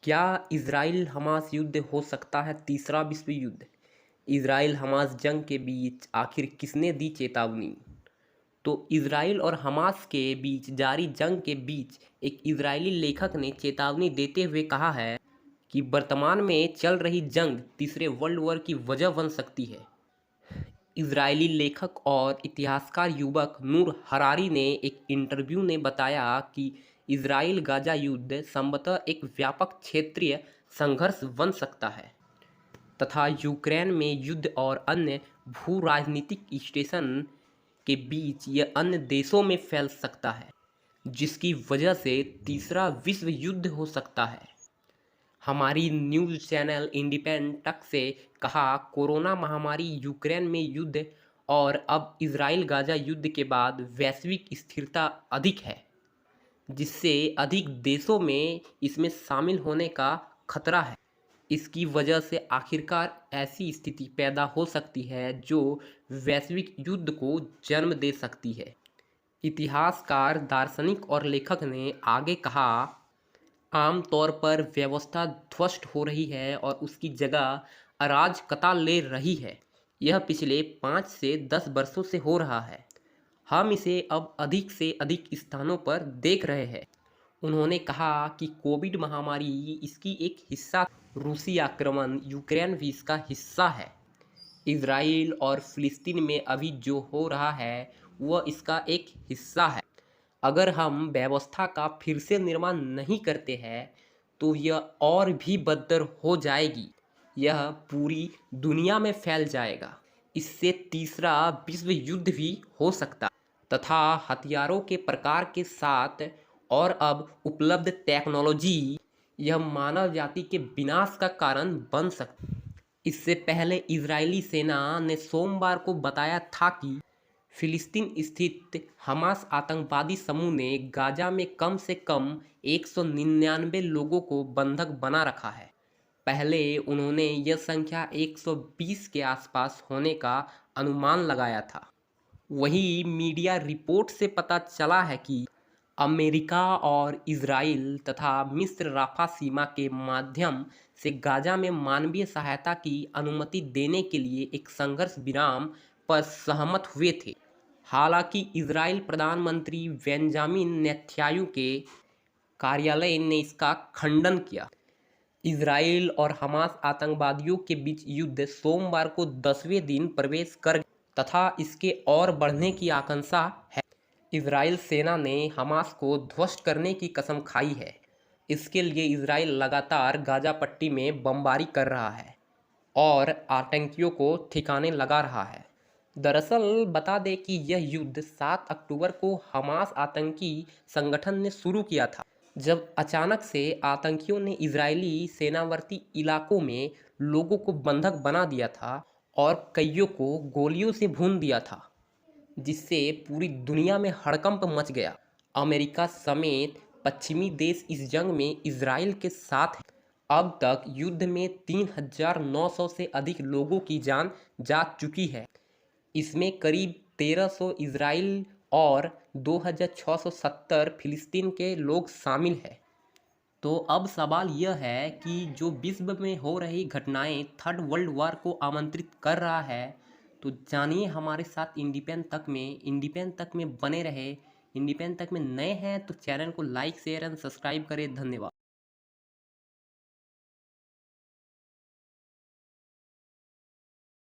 क्या Israel Hamas युद्ध हो सकता है तीसरा विश्व युद्ध? इजराइल हमास जंग के बीच आखिर किसने दी चेतावनी? तो इजराइल और हमास के बीच जारी जंग के बीच एक इजरायली लेखक ने चेतावनी देते हुए कहा है कि वर्तमान में चल रही जंग तीसरे वर्ल्ड वॉर की वजह बन सकती है। इजरायली लेखक और इतिहासकार युवक नूर हरारी ने एक इंटरव्यू में बताया कि इजराइल गाजा युद्ध संभवतः एक व्यापक क्षेत्रीय संघर्ष बन सकता है तथा यूक्रेन में युद्ध और अन्य भू राजनीतिक स्टेशन के बीच यह अन्य देशों में फैल सकता है, जिसकी वजह से तीसरा विश्व युद्ध हो सकता है। हमारी न्यूज़ चैनल इंडिपेंडेंट तक से कहा, कोरोना महामारी, यूक्रेन में युद्ध और अब इजराइल गाजा युद्ध के बाद वैश्विक स्थिरता अधिक है, जिससे अधिक देशों में इसमें शामिल होने का खतरा है। इसकी वजह से आखिरकार ऐसी स्थिति पैदा हो सकती है जो वैश्विक युद्ध को जन्म दे सकती है। इतिहासकार, दार्शनिक और लेखक ने आगे कहा, आम तौर पर व्यवस्था ध्वस्त हो रही है और उसकी जगह अराजकता ले रही है। यह पिछले 5 से 10 वर्षों से हो रहा है। हम इसे अब अधिक से अधिक स्थानों पर देख रहे हैं। उन्होंने कहा कि कोविड महामारी इसकी एक हिस्सा, रूसी आक्रमण यूक्रेन भी इसका हिस्सा है। इजराइल और फिलिस्तीन में अभी जो हो रहा है वह इसका एक हिस्सा है। अगर हम व्यवस्था का फिर से निर्माण नहीं करते हैं तो यह और भी बदतर हो जाएगी। यह पूरी दुनिया में फैल जाएगा। इससे तीसरा विश्व युद्ध भी हो सकता है तथा हथियारों के प्रकार के साथ और अब उपलब्ध टेक्नोलॉजी यह मानव जाति के विनाश का कारण बन सकती है। इससे पहले इजरायली सेना ने सोमवार को बताया था कि फिलिस्तीन स्थित हमास आतंकवादी समूह ने गाजा में कम से कम 199 लोगों को बंधक बना रखा है। पहले उन्होंने यह संख्या 120 के आसपास होने का अनुमान लगाया था। वहीं मीडिया रिपोर्ट से पता चला है कि अमेरिका और इजराइल तथा मिस्र राफा सीमा के माध्यम से गाजा में मानवीय सहायता की अनुमति देने के लिए एक संघर्ष विराम पर सहमत हुए थे। हालांकि इजराइल प्रधानमंत्री बेंजामिन नेतन्याहू के कार्यालय ने इसका खंडन किया। इजराइल और हमास आतंकवादियों के बीच युद्ध सोमवार को 10वें दिन प्रवेश कर तथा इसके और बढ़ने की आशंका है। इजराइल सेना ने हमास को ध्वस्त करने की कसम खाई है। इसके लिए इजराइल लगातार गाजा पट्टी में बमबारी कर रहा है और आतंकियों को ठिकाने लगा रहा है। दरअसल बता दें कि यह युद्ध 7 अक्टूबर को हमास आतंकी संगठन ने शुरू किया था, जब अचानक से आतंकियों ने इजरायली सीमावर्ती इलाकों में लोगों को बंधक बना दिया था और कईयों को गोलियों से भून दिया था, जिससे पूरी दुनिया में हड़कंप मच गया। अमेरिका समेत पश्चिमी देश इस जंग में इजराइल के साथ हैं। अब तक युद्ध में 3,900 से अधिक लोगों की जान जा चुकी है। इसमें करीब 1,300 इजराइल और 2,670 फिलिस्तीन के लोग शामिल हैं। तो अब सवाल यह है कि जो विश्व में हो रही घटनाएं थर्ड वर्ल्ड वॉर को आमंत्रित कर रहा है, तो जानिए हमारे साथ इंडिपेंडेंट तक में बने रहे। इंडिपेंडेंट तक में नए हैं तो चैनल को लाइक, शेयर एंड सब्सक्राइब करें। धन्यवाद।